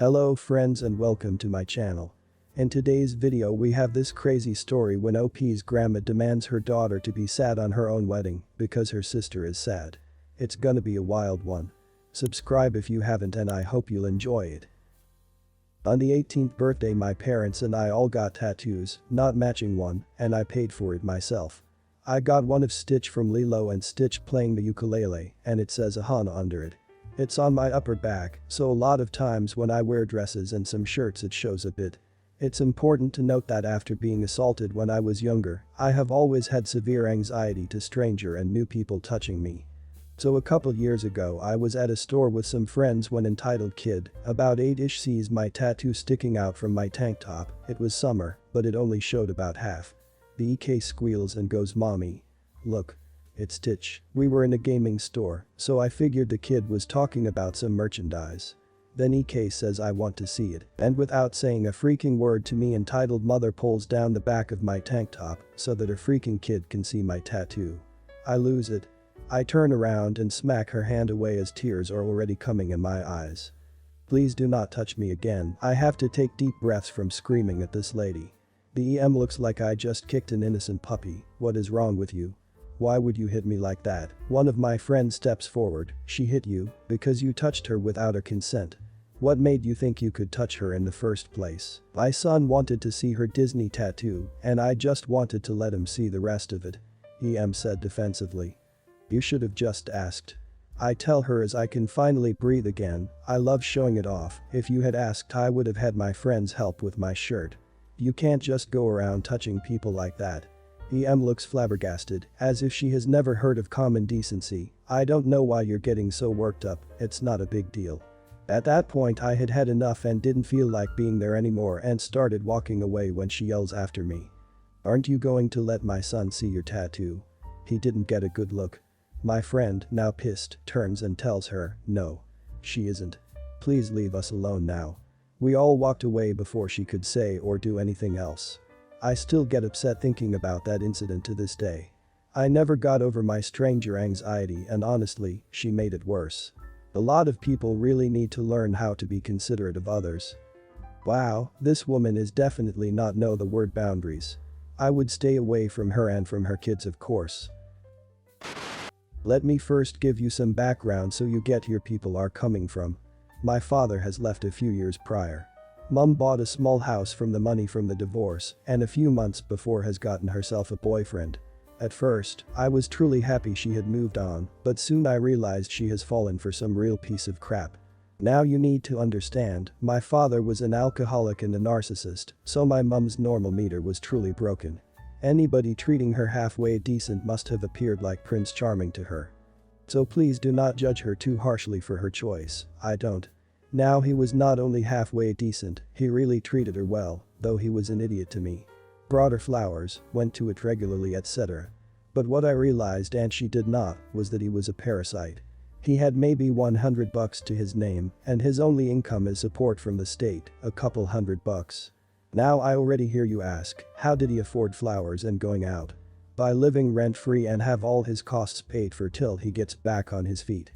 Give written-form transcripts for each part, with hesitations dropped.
Hello friends and welcome to my channel. In today's video we have this crazy story when OP's grandma demands her daughter to be sad on her own wedding because her sister is sad. It's gonna be a wild one. Subscribe if you haven't and I hope you'll enjoy it. On the 18th birthday my parents and I all got tattoos, not matching one, and I paid for it myself. I got one of Stitch from Lilo and Stitch playing the ukulele and it says Ahana under it. It's on my upper back, so a lot of times when I wear dresses and some shirts it shows a bit. It's important to note that after being assaulted when I was younger, I have always had severe anxiety to stranger and new people touching me. So a couple years ago I was at a store with some friends when entitled kid, about 8ish sees my tattoo sticking out from my tank top. It was summer, but it only showed about half. The EK squeals and goes, "Mommy. Look. It's Stitch." We were in a gaming store, so I figured the kid was talking about some merchandise. Then EK says I want to see it, and without saying a freaking word to me entitled mother pulls down the back of my tank top so that a freaking kid can see my tattoo. I lose it. I turn around and smack her hand away as tears are already coming in my eyes. Please do not touch me again. I have to take deep breaths from screaming at this lady. The EM looks like I just kicked an innocent puppy. What is wrong with you? Why would you hit me like that? One of my friends steps forward. She hit you because you touched her without her consent. What made you think you could touch her in the first place? My son wanted to see her Disney tattoo and I just wanted to let him see the rest of it. EM said defensively. You should have just asked. I tell her as I can finally breathe again. I love showing it off. If you had asked I would have had my friends help with my shirt. You can't just go around touching people like that. EM looks flabbergasted, as if she has never heard of common decency. I don't know why you're getting so worked up, it's not a big deal. At that point I had had enough and didn't feel like being there anymore and started walking away when she yells after me. Aren't you going to let my son see your tattoo? He didn't get a good look. My friend, now pissed, turns and tells her, no. She isn't. Please leave us alone now. We all walked away before she could say or do anything else. I still get upset thinking about that incident to this day. I never got over my stranger anxiety and honestly, she made it worse. A lot of people really need to learn how to be considerate of others. Wow, this woman is definitely not know the word boundaries. I would stay away from her and from her kids of course. Let me first give you some background so you get where people are coming from. My father has left a few years prior. Mum bought a small house from the money from the divorce and a few months before has gotten herself a boyfriend. At first, I was truly happy she had moved on, but soon I realized she has fallen for some real piece of crap. Now you need to understand, my father was an alcoholic and a narcissist, so my mum's normal meter was truly broken. Anybody treating her halfway decent must have appeared like Prince Charming to her. So please do not judge her too harshly for her choice, I don't. Now he was not only halfway decent, he really treated her well, though he was an idiot to me. Brought her flowers, went to it regularly etc. But what I realized and she did not, was that he was a parasite. He had maybe $100 to his name and his only income is support from the state, a couple $100. Now I already hear you ask, how did he afford flowers and going out? By living rent-free and have all his costs paid for till he gets back on his feet.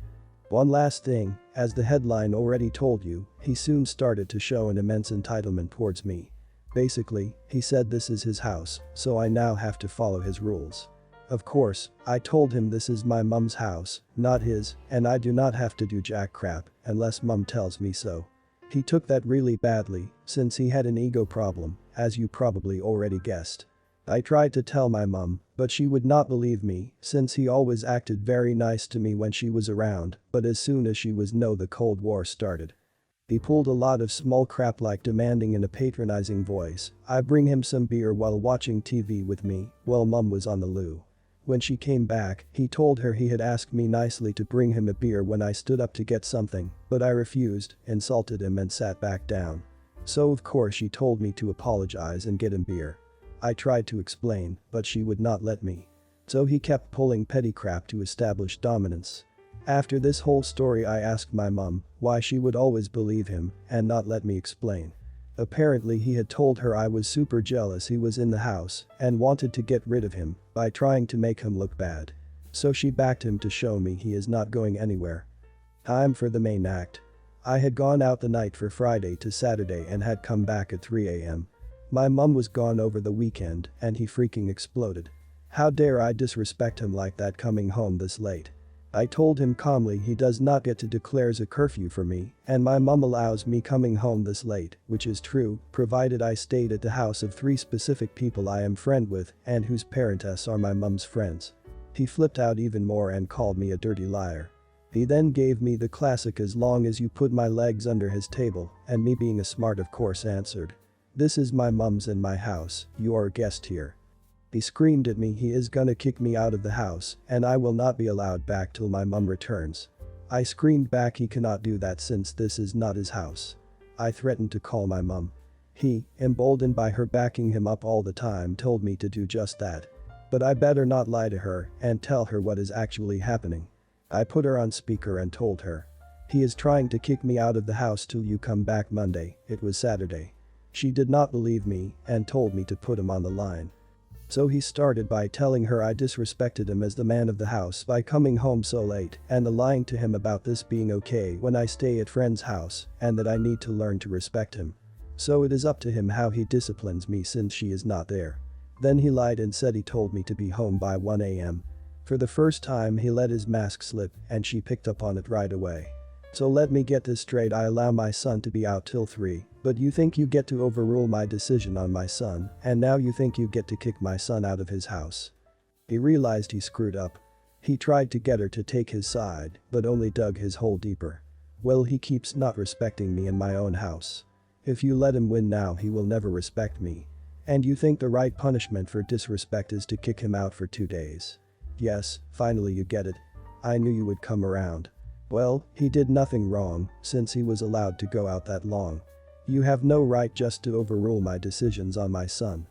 One last thing, as the headline already told you, he soon started to show an immense entitlement towards me. Basically, he said this is his house, so I now have to follow his rules. Of course, I told him this is my mum's house, not his, and I do not have to do jack crap unless mum tells me so. He took that really badly, since he had an ego problem, as you probably already guessed. I tried to tell my mum, but she would not believe me since he always acted very nice to me when she was around, but as soon as she was no the Cold War started. He pulled a lot of small crap like demanding in a patronizing voice I bring him some beer while watching TV with me while mum was on the loo. When she came back, he told her he had asked me nicely to bring him a beer when I stood up to get something, but I refused, insulted him and sat back down. So of course she told me to apologize and get him beer. I tried to explain, but she would not let me. So he kept pulling petty crap to establish dominance. After this whole story I asked my mum why she would always believe him and not let me explain. Apparently he had told her I was super jealous he was in the house and wanted to get rid of him by trying to make him look bad. So she backed him to show me he is not going anywhere. Time for the main act. I had gone out the night for Friday to Saturday and had come back at 3 a.m. My mum was gone over the weekend and he freaking exploded. How dare I disrespect him like that coming home this late. I told him calmly he does not get to declares a curfew for me and my mum allows me coming home this late, which is true, provided I stayed at the house of 3 specific people I am friend with and whose parents are my mum's friends. He flipped out even more and called me a dirty liar. He then gave me the classic as long as you put my legs under his table and me being a smart of course answered. This is my mum's and my house, you are a guest here. He screamed at me he is gonna kick me out of the house and I will not be allowed back till my mum returns. I screamed back he cannot do that since this is not his house. I threatened to call my mum. He, emboldened by her backing him up all the time, told me to do just that. But I better not lie to her and tell her what is actually happening. I put her on speaker and told her. He is trying to kick me out of the house till you come back Monday, it was Saturday. She did not believe me and told me to put him on the line. So he started by telling her I disrespected him as the man of the house by coming home so late and lying to him about this being okay when I stay at friend's house and that I need to learn to respect him. So it is up to him how he disciplines me since she is not there. Then he lied and said he told me to be home by 1 a.m. For the first time he let his mask slip and she picked up on it right away. So let me get this straight, I allow my son to be out till 3, but you think you get to overrule my decision on my son and now you think you get to kick my son out of his house. He realized he screwed up. He tried to get her to take his side but only dug his hole deeper. Well, he keeps not respecting me in my own house. If you let him win now he will never respect me. And you think the right punishment for disrespect is to kick him out for 2 days. Yes, finally you get it. I knew you would come around. Well, he did nothing wrong since he was allowed to go out that long. You have no right just to overrule my decisions on my son.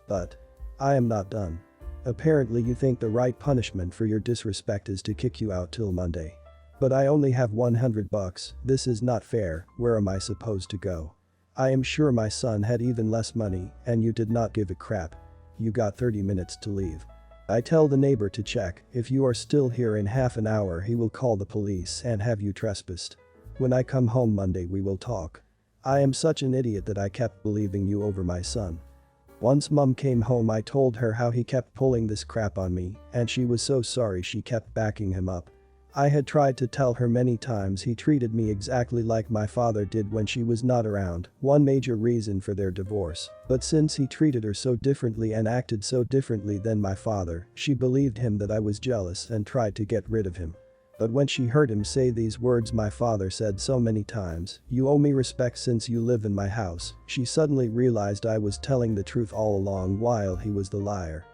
But I am not done. Apparently you think the right punishment for your disrespect is to kick you out till Monday. But I only have $100, this is not fair, where am I supposed to go? I am sure my son had even less money and you did not give a crap. You got 30 minutes to leave. I tell the neighbor to check, if you are still here in half an hour he will call the police and have you trespassed. When I come home Monday we will talk. I am such an idiot that I kept believing you over my son. Once mum came home I told her how he kept pulling this crap on me and she was so sorry she kept backing him up. I had tried to tell her many times he treated me exactly like my father did when she was not around, one major reason for their divorce, but since he treated her so differently and acted so differently than my father, she believed him that I was jealous and tried to get rid of him. But when she heard him say these words my father said so many times, you owe me respect since you live in my house, she suddenly realized I was telling the truth all along while he was the liar.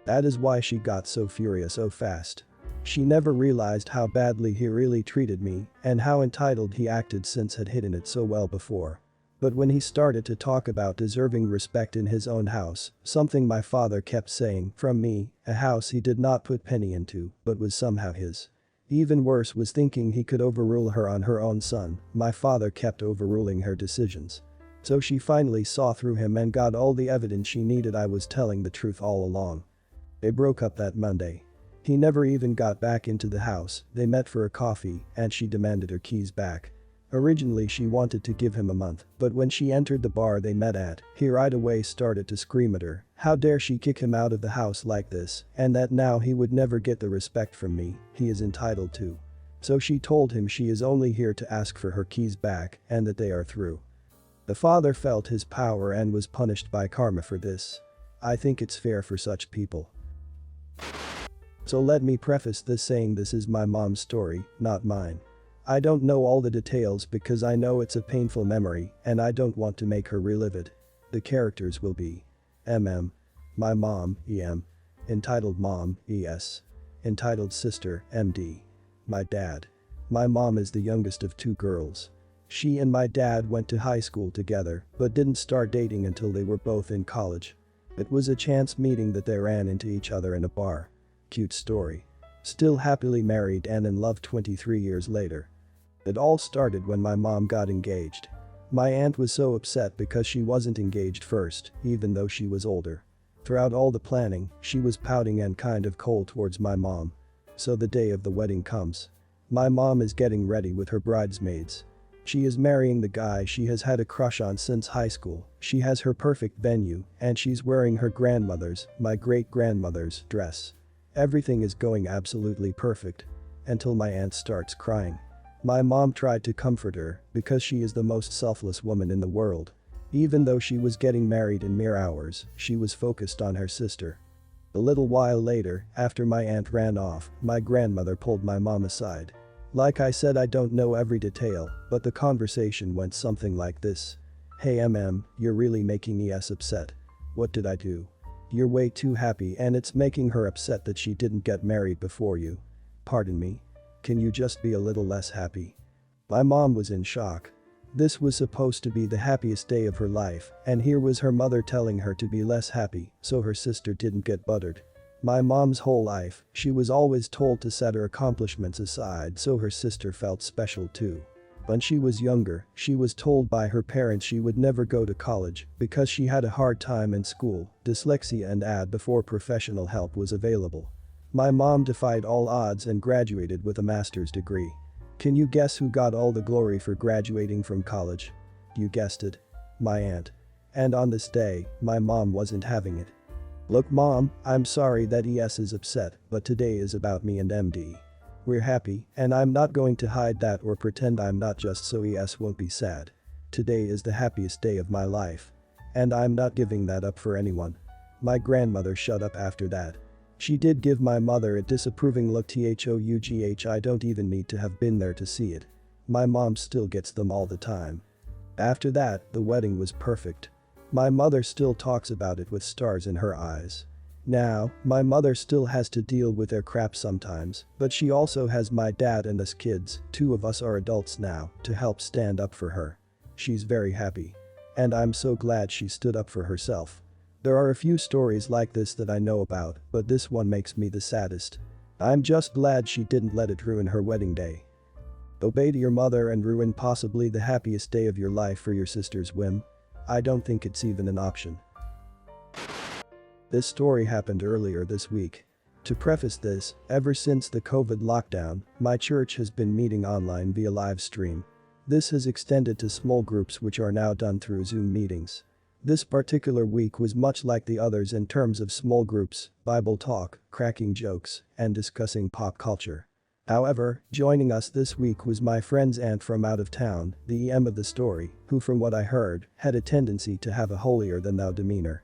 That is why she got so furious so fast. She never realized how badly he really treated me and how entitled he acted since had hidden it so well before. But when he started to talk about deserving respect in his own house, something my father kept saying from me, a house he did not put penny into but was somehow his. Even worse was thinking he could overrule her on her own son, my father kept overruling her decisions. So she finally saw through him and got all the evidence she needed I was telling the truth all along. They broke up that Monday. He never even got back into the house, they met for a coffee and she demanded her keys back. Originally she wanted to give him a month, but when she entered the bar they met at, he right away started to scream at her, how dare she kick him out of the house like this, and that now he would never get the respect from me he is entitled to. So she told him she is only here to ask for her keys back and that they are through. The father felt his power and was punished by karma for this. I think it's fair for such people. So let me preface this saying this is my mom's story, not mine. I don't know all the details because I know it's a painful memory and I don't want to make her relive it. The characters will be my mom, EM, entitled mom, ES, entitled sister, MD, my dad. My mom is the youngest of 2 girls. She and my dad went to high school together but didn't start dating until they were both in college. It was a chance meeting that they ran into each other in a bar. Cute story. Still happily married and in love 23 years later. It all started when my mom got engaged. My aunt was so upset because she wasn't engaged first, even though she was older. Throughout all the planning, she was pouting and kind of cold towards my mom. So the day of the wedding comes. My mom is getting ready with her bridesmaids. She is marrying the guy she has had a crush on since high school, she has her perfect venue, and she's wearing her grandmother's, my great-grandmother's, dress. Everything is going absolutely perfect. Until my aunt starts crying. My mom tried to comfort her because she is the most selfless woman in the world. Even though she was getting married in mere hours, she was focused on her sister. A little while later, after my aunt ran off, my grandmother pulled my mom aside. Like I said, I don't know every detail, but the conversation went something like this. Hey you're really making me upset. What did I do? You're way too happy and it's making her upset that she didn't get married before you. Pardon me? Can you just be a little less happy? My mom was in shock. This was supposed to be the happiest day of her life, and here was her mother telling her to be less happy so her sister didn't get buttered. My mom's whole life, she was always told to set her accomplishments aside so her sister felt special too. When she was younger, she was told by her parents she would never go to college because she had a hard time in school, dyslexia and AD before professional help was available. My mom defied all odds and graduated with a master's degree. Can you guess who got all the glory for graduating from college? You guessed it. My aunt. And on this day, my mom wasn't having it. Look mom, I'm sorry that ES is upset, but today is about me and MD. We're happy, and I'm not going to hide that or pretend I'm not just so ES won't be sad. Today is the happiest day of my life. And I'm not giving that up for anyone. My grandmother shut up after that. She did give my mother a disapproving look. Though I don't even need to have been there to see it. My mom still gets them all the time. After that, the wedding was perfect. My mother still talks about it with stars in her eyes. Now, my mother still has to deal with their crap sometimes, but she also has my dad and us kids, 2 of us are adults now, to help stand up for her. She's very happy. And I'm so glad she stood up for herself. There are a few stories like this that I know about, but this one makes me the saddest. I'm just glad she didn't let it ruin her wedding day. Obey your mother and ruin possibly the happiest day of your life for your sister's whim? I don't think it's even an option. This story happened earlier this week. To preface this, ever since the COVID lockdown, my church has been meeting online via live stream. This has extended to small groups which are now done through Zoom meetings. This particular week was much like the others in terms of small groups, Bible talk, cracking jokes, and discussing pop culture. However, joining us this week was my friend's aunt from out of town, the EM of the story, who from what I heard, had a tendency to have a holier-than-thou demeanor.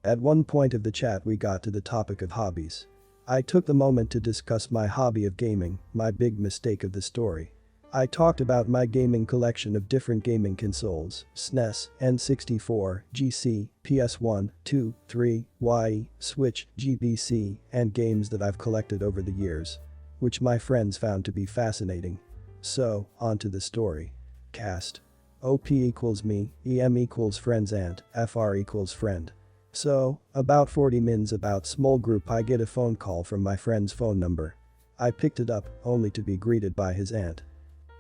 At one point of the chat we got to the topic of hobbies. I took the moment to discuss my hobby of gaming, my big mistake of the story. I talked about my gaming collection of different gaming consoles, SNES, N64, GC, PS1, 2, 3, YE, Switch, GBC, and games that I've collected over the years. Which my friends found to be fascinating. So, on to the story. Cast. OP equals me, EM equals friend's aunt, FR equals friend. So, about 40 mins about small group I get a phone call from my friend's phone number. I picked it up, only to be greeted by his aunt.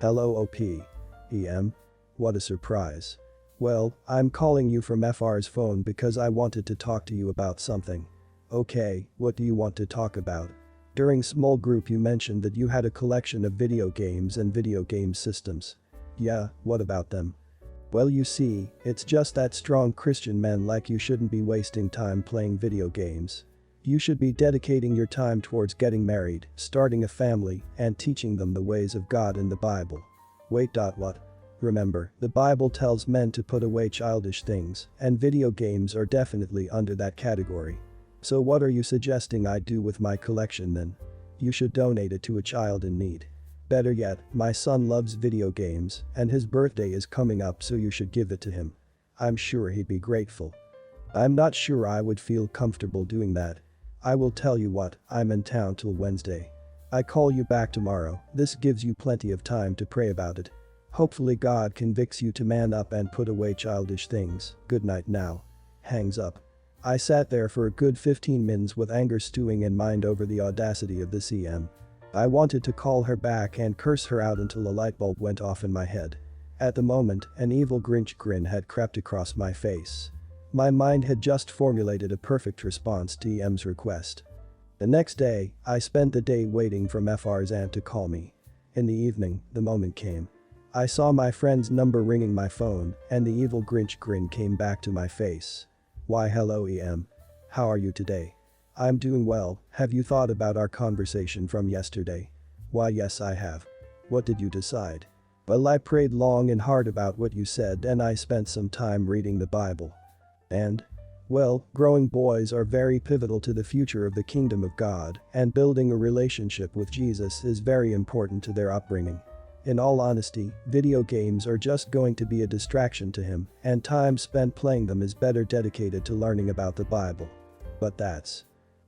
Hello OP. EM? What a surprise. Well, I'm calling you from FR's phone because I wanted to talk to you about something. Okay, what do you want to talk about? During small group you mentioned that you had a collection of video games and video game systems. Yeah, what about them? Well you see, it's just that strong Christian men like you shouldn't be wasting time playing video games. You should be dedicating your time towards getting married, starting a family, and teaching them the ways of God in the Bible. Wait. What? Remember, the Bible tells men to put away childish things, and video games are definitely under that category. So what are you suggesting I do with my collection then? You should donate it to a child in need. Better yet, my son loves video games, and his birthday is coming up so you should give it to him. I'm sure he'd be grateful. I'm not sure I would feel comfortable doing that. I will tell you what, I'm in town till Wednesday. I call you back tomorrow, this gives you plenty of time to pray about it. Hopefully God convicts you to man up and put away childish things. Good night now. Hangs up. I sat there for a good 15 minutes with anger stewing in mind over the audacity of this EM. I wanted to call her back and curse her out until a light bulb went off in my head. At the moment, an evil Grinch grin had crept across my face. My mind had just formulated a perfect response to EM's request. The next day, I spent the day waiting for FR's aunt to call me. In the evening, the moment came. I saw my friend's number ringing my phone, and the evil Grinch grin came back to my face. Why hello EM. How are you today? I'm doing well. Have you thought about our conversation from yesterday? Why yes I have. What did you decide? Well, I prayed long and hard about what you said and I spent some time reading the Bible. And? Well, growing boys are very pivotal to the future of the kingdom of God, and building a relationship with Jesus is very important to their upbringing. In all honesty, video games are just going to be a distraction to him, and time spent playing them is better dedicated to learning about the Bible. But that's.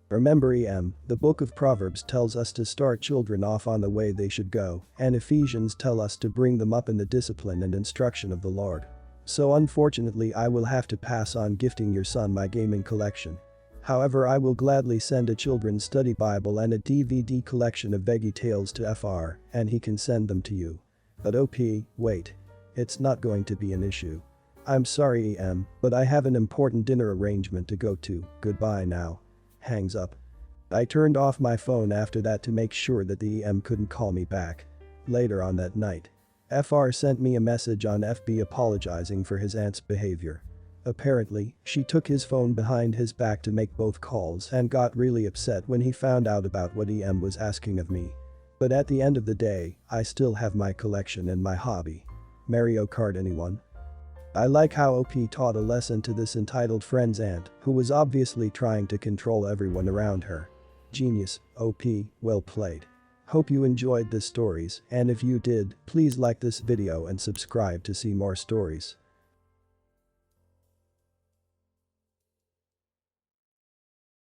Remember EM, the book of Proverbs tells us to start children off on the way they should go, and Ephesians tell us to bring them up in the discipline and instruction of the Lord. So unfortunately I will have to pass on gifting your son my gaming collection. However, I will gladly send a children's study Bible and a DVD collection of Veggie Tales to FR, and he can send them to you. But OP, wait. It's not going to be an issue. I'm sorry EM, but I have an important dinner arrangement to go to, goodbye now. Hangs up. I turned off my phone after that to make sure that the EM couldn't call me back. Later on that night, FR sent me a message on FB apologizing for his aunt's behavior. Apparently, she took his phone behind his back to make both calls and got really upset when he found out about what EM was asking of me. But at the end of the day, I still have my collection and my hobby. Mario Kart anyone? I like how OP taught a lesson to this entitled friend's aunt, who was obviously trying to control everyone around her. Genius, OP, well played. Hope you enjoyed the stories, and if you did, please like this video and subscribe to see more stories.